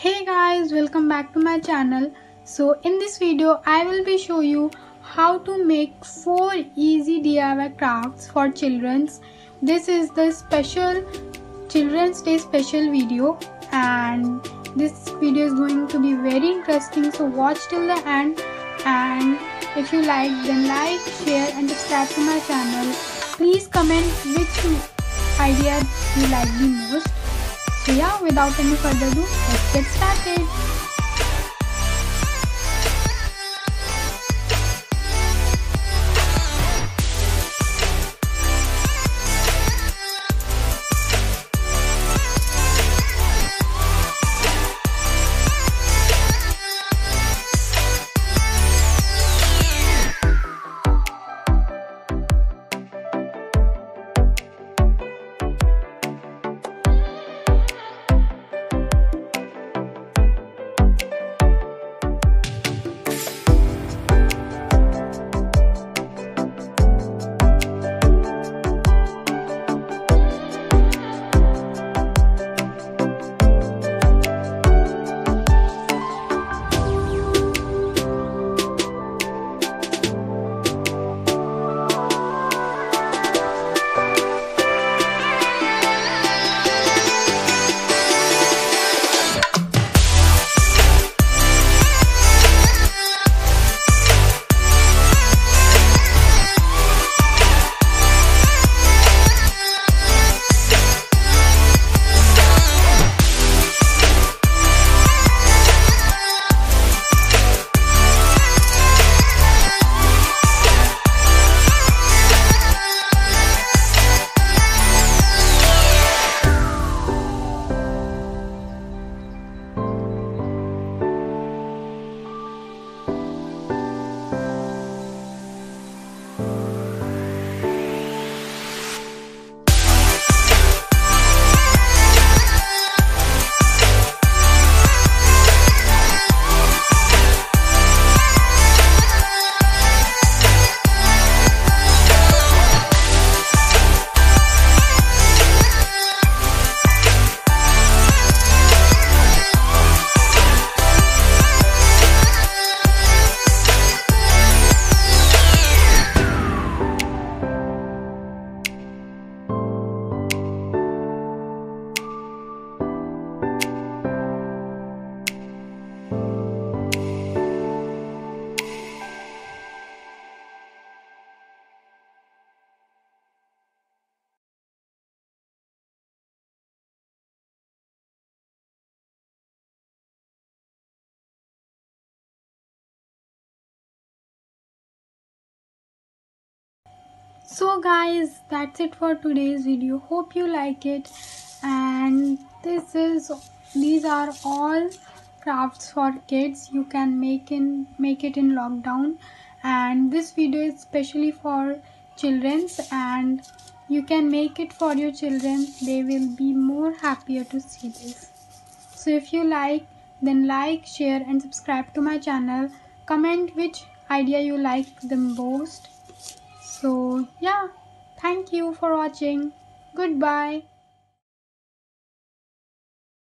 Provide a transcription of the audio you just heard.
Hey guys, welcome back to my channel. So in this video I will be show you how to make 4 easy DIY crafts for children's. This is the special Children's Day special video and this video is going to be very interesting, so watch till the end, and if you like then like, share and subscribe to my channel. Please comment which idea you like the most. So yeah, without any further ado, let's get started. So guys, that's it for today's video. Hope you like it, and these are all crafts for kids. You can make it in lockdown, and this video is specially for children's, and you can make it for your children. They will be more happier to see this. So if you like, then like, share and subscribe to my channel. Comment which idea you like the most. So yeah, thank you for watching. Goodbye.